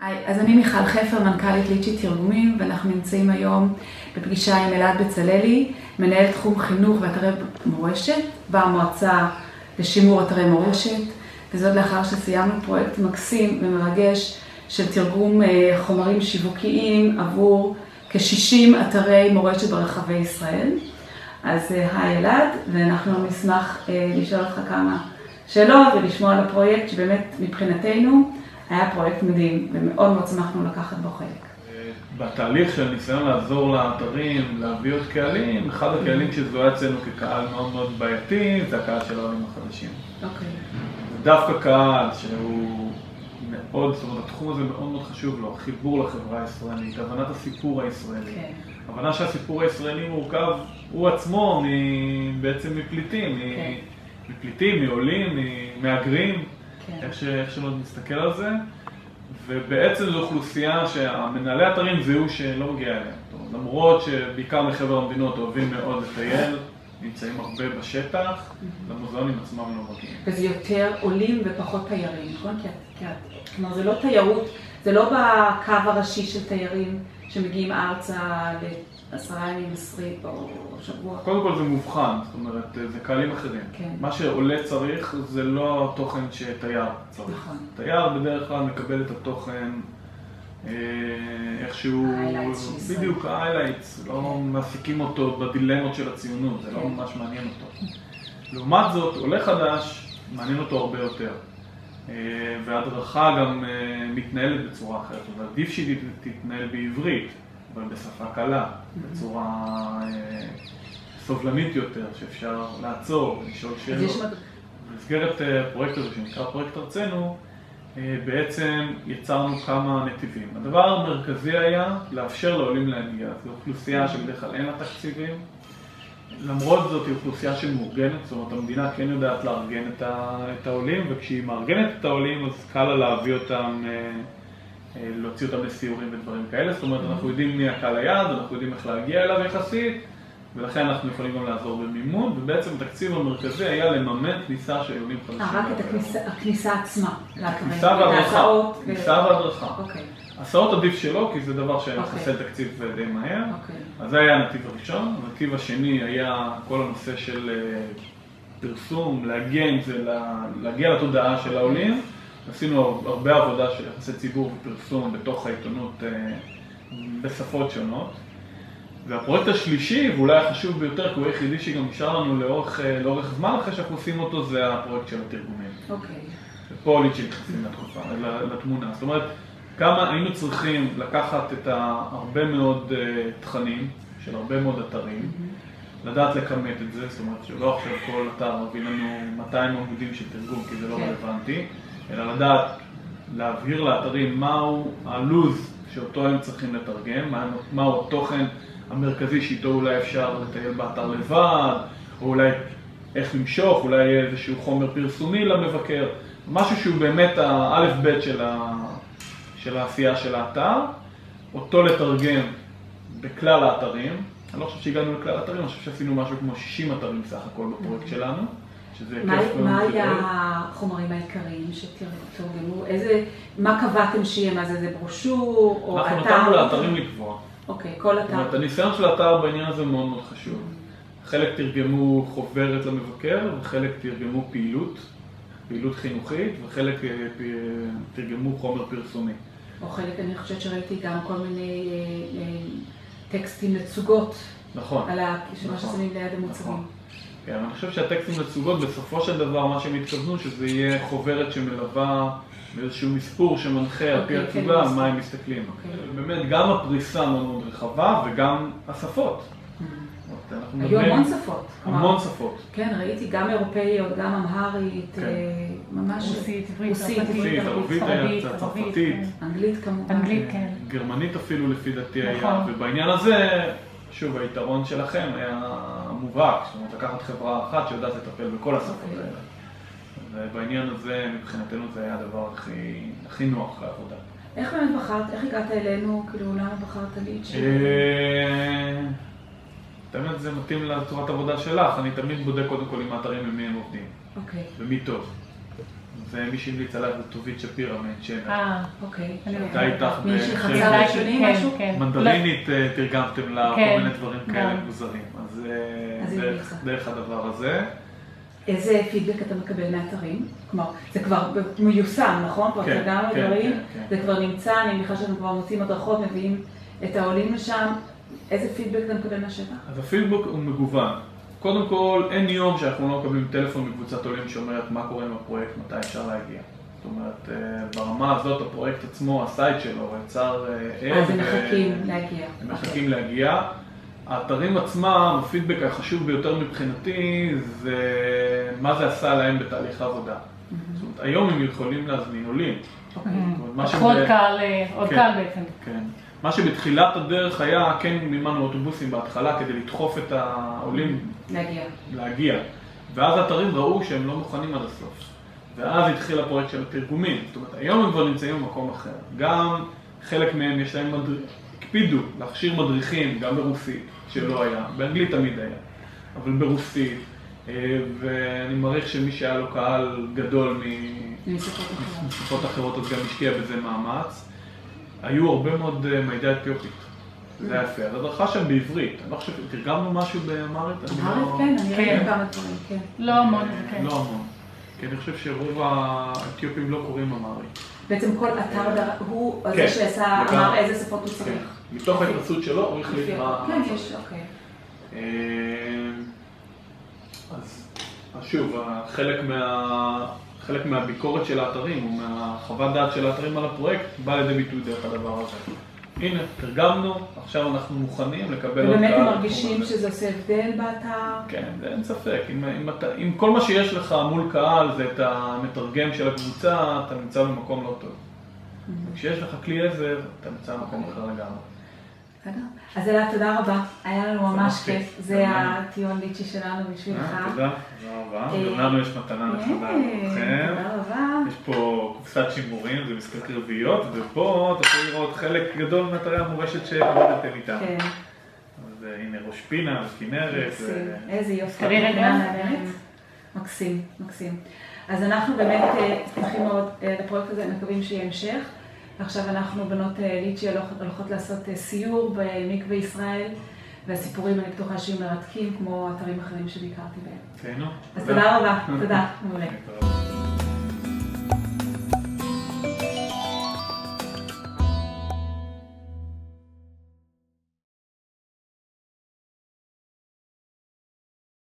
היי, אז אני מיכל חפר, מנכ"לית ליצ'י תרגומים, ואנחנו נמצאים היום בפגישה עם אלעד בצללי, מנהל תחום חינוך ואתרי מורשת, במועצה לשימור אתרי מורשת, וזאת לאחר שסיימנו פרויקט מקסים ומרגש של תרגום חומרים שיווקיים עבור כ-60 אתרי מורשת ברחבי ישראל. אז היי אלעד, ואנחנו נשמח לשאול אותך כמה שאלות ולשמוע על הפרויקט שבאמת מבחינתנו היה פרויקט מדהים ומאוד מאוד שמחנו לקחת בו חלק. בתהליך של ניסיון לעזור לאתרים, להביא עוד קהלים, אחד הקהלים שזוהה אצלנו כקהל מאוד מאוד בעייתי, זה הקהל של העולים החדשים. אוקיי. זה דווקא קהל שהוא מאוד, זאת אומרת, התחום הזה מאוד מאוד חשוב לו, חיבור לחברה הישראלית, הבנת הסיפור הישראלי. כן. הבנה שהסיפור הישראלי מורכב, הוא עצמו בעצם מפליטים, כן. מפליטים, מעולים, מהגרים. כן. איך שלא נסתכל על זה, ובעצם זו אוכלוסייה שהמנהלי אתרים זהו שלא מגיע אליהם. למרות שבעיקר מחבר המדינות אוהבים מאוד לטייל, נמצאים הרבה בשטח, למוזיאונים עצמם לא מגיעים. וזה יותר עולים ופחות תיירים, נכון? כלומר, זה לא תיירות, זה לא בקו הראשי של תיירים שמגיעים ארצה ל10 ימים, 20 או שבוע. קודם כל זה מובחן, זאת אומרת, זה קהלים אחרים. כן. מה שעולה צריך זה לא התוכן שתייר צריך. נכון. תייר בדרך כלל מקבל את התוכן איכשהו, בדיוק ה-highlights, לא מפיקים אותו בדילמות של הציונות, זה לא ממש מעניין אותו. לעומת זאת, עולה חדש מעניין אותו הרבה יותר. וההדרכה גם מתנהלת בצורה אחרת. עדיף שהיא תתנהל בעברית, אבל בשפה קלה, בצורה סובלנית יותר, שאפשר לעצור ולשאול שאלות. במסגרת הפרויקט הזה שנקרא פרויקט ארצנו, בעצם יצרנו כמה נתיבים. הדבר המרכזי היה לאפשר לעולים להגיע. זו אוכלוסייה שבדרך כלל אין לה תקציבים. למרות זאת היא אוכלוסייה שמאורגנת, זאת אומרת המדינה כן יודעת לארגן את העולים, וכשהיא מארגנת את העולים אז קל לה להביא אותם, להוציא אותם לסיורים ודברים כאלה. זאת אומרת אנחנו יודעים מי הקהל היעד, אנחנו יודעים איך להגיע אליו יחסית, ולכן אנחנו יכולים גם לעזור במימון, ובעצם התקציב המרכזי היה לממן כניסה של עולים חדשים. רק את הכניסה עצמה. כניסה והדרכה. כניסה והדרכה. אוקיי. הסעות עדיף שלא, כי זה דבר שמחסל תקציב די מהר. אז זה היה הנתיב הראשון. הנתיב השני היה כל הנושא של פרסום, להגיע עם זה, להגיע לתודעה של העולים. עשינו הרבה עבודה של יחסי ציבור ופרסום בתוך העיתונות בשפות שונות. והפרויקט השלישי, ואולי החשוב ביותר, כי הוא היחידי שגם נשאר לנו לאורך זמן אחרי שאנחנו עושים אותו, זה הפרויקט של התרגומים. אוקיי. ופה ליצ'י נכנסים לתמונה. זאת אומרת, כמה היינו צריכים לקחת את הרבה מאוד תכנים של הרבה מאוד אתרים, לדעת לכמת את זה, זאת אומרת שלא עכשיו כל אתר מביא לנו 200 עמודים של תרגום, כי זה לא רלוונטי, אלא לדעת להבהיר לאתרים מהו הלוז שאותו הם צריכים לתרגם, מהו התוכן המרכזי שאיתו אולי אפשר לטייל באתר לבד, או אולי איך למשוך, אולי איזשהו חומר פרסומי למבקר, משהו שהוא באמת האלף בית של העשייה של האתר, אותו לתרגם בכלל האתרים. אני לא חושב שהגענו לכלל האתרים, אני חושב שעשינו משהו כמו 60 אתרים סך הכל בפרויקט שלנו, שזה כיף מאוד. מה היה החומרים העיקריים שתרגמו? מה קבעתם שיהיה? מה זה ברושור או אתר? אנחנו נתנו לאתרים לקבוע. אוקיי, כל אתר. זאת אומרת, הניסיון של האתר בעניין הזה מאוד מאוד חשוב. חלק תרגמו חוברת למבקר, וחלק תרגמו פעילות חינוכית, וחלק תרגמו חומר פרסומי. או חלק, אני חושבת שראיתי גם כל מיני טקסטים לצוגות. נכון. על מה ששמים ליד המוצבים. כן, אני חושב שהטקסטים לצוגות, בסופו של דבר, מה שהם התכוונו, שזה יהיה חוברת שמלווה באיזשהו מספור שמנחה על פי הצוגה, על מה הם מסתכלים. באמת, גם הפריסה מאוד מאוד רחבה, וגם השפות. היו המון שפות. המון שפות. כן, ראיתי גם אירופאיות, גם אמהרית, ממש רוסית, ערבית, צרפתית, אנגלית כמובן. אנגלית, כן. גרמנית אפילו לפי דעתי היה, ובעניין הזה, שוב, היתרון שלכם היה מובהק, זאת אומרת, לקחת חברה אחת שיודעת לטפל בכל השפות האלה. ובעניין הזה, מבחינתנו, זה היה הדבר הכי נוח לעבודה. איך באמת בחרת, איך הגעת אלינו, כאילו, למה בחרת ליצ'י? תמיד זה מתאים לצורת עבודה שלך, אני תמיד בודק קודם כל עם האתרים ומי הם עובדים. אוקיי. ומי טוב. זה מי שהמליץ עליו טובית שפירא מעין אוקיי. הייתה איתך מי שחצה ראשוני משהו? מנדרינית תרגמתם לה כל מיני דברים כאלה מוזרים. אז דרך הדבר הזה. איזה פידבק אתה מקבל מאתרים? כלומר, זה כבר מיושם, נכון? כבר תרגמנו דברים, זה כבר נמצא, אני מניחה שאתם כבר מוצאים הדרכות, מביאים את העולים לשם. איזה פידבק אתה מקבל מהשטח? אז הפידבק הוא מגוון. קודם כל, אין יום שאנחנו לא מקבלים טלפון מקבוצת עולים שאומרת מה קורה עם הפרויקט, מתי אפשר להגיע. זאת אומרת, ברמה הזאת הפרויקט עצמו, הסייט שלו, יצר אז הם מחכים להגיע. הם מחכים להגיע. האתרים עצמם, הפידבק החשוב ביותר מבחינתי זה מה זה עשה להם בתהליך העבודה. זאת אומרת, היום הם יכולים להזמין עולים. עוד קל בעצם. כן. מה שבתחילת הדרך היה, כן מימנו אוטובוסים בהתחלה כדי לדחוף את העולים להגיע. ואז האתרים ראו שהם לא מוכנים עד הסוף. ואז התחיל הפרויקט של התרגומים. זאת אומרת, היום הם כבר נמצאים במקום אחר. גם חלק מהם יש להם הקפידו להכשיר מדריכים, גם ברוסית, שלא היה. באנגלית תמיד היה, אבל ברוסית. ואני מעריך שמי שהיה לו קהל גדול משפות אחרות, אז גם השקיע בזה מאמץ. היו הרבה מאוד מידע אתיופית, זה היה יפה. אז הדרכה שם בעברית, אני לא חושב, תרגמנו משהו באמרית? באמרית כן, אני ראיתי כמה דברים, כן. לא המון, כן. לא המון, כי אני חושב שרוב האתיופים לא קוראים אמרית. בעצם כל אתר הוא זה שעשה, אמר איזה שפות הוא צריך. מתוך ההתנסות שלו הוא החליט מה... כן, יש, אוקיי. אז שוב, חלק מהביקורת של האתרים, או מהחוות דעת של האתרים על הפרויקט, בא לידי ביטוי דרך הדבר הזה. הנה, תרגמנו, עכשיו אנחנו מוכנים לקבל עוד קהל. ובאמת הם מרגישים שזה עושה הבדל באתר? כן, אין ספק. אם כל מה שיש לך מול קהל זה את המתרגם של הקבוצה, אתה נמצא במקום לא טוב. וכשיש לך כלי עזר, אתה נמצא במקום אחר לגמרי. בסדר. אז אלעד, תודה רבה. היה לנו ממש כיף. זה הטיון ליצ'י שלנו בשבילך. תודה, תודה רבה. גם לנו יש מתנה נחמדה לכם. תודה רבה. יש פה קופסת שימורים, זה משחק רביעיות, ופה תוכלו לראות חלק גדול מאתרי המורשת שעבדתם איתם. כן. אז הנה ראש פינה, כנרת. איזה יופי. מקסים, מקסים. אז אנחנו באמת שמחים מאוד לפרויקט הזה, מקווים שיהיה המשך. עכשיו אנחנו בנות ליצ'י הולכות לעשות סיור במקווה ישראל, והסיפורים אני בטוחה שיהיו מרתקים כמו אתרים אחרים שביקרתי בהם. כן, נו. אז תודה רבה, תודה. מעולה.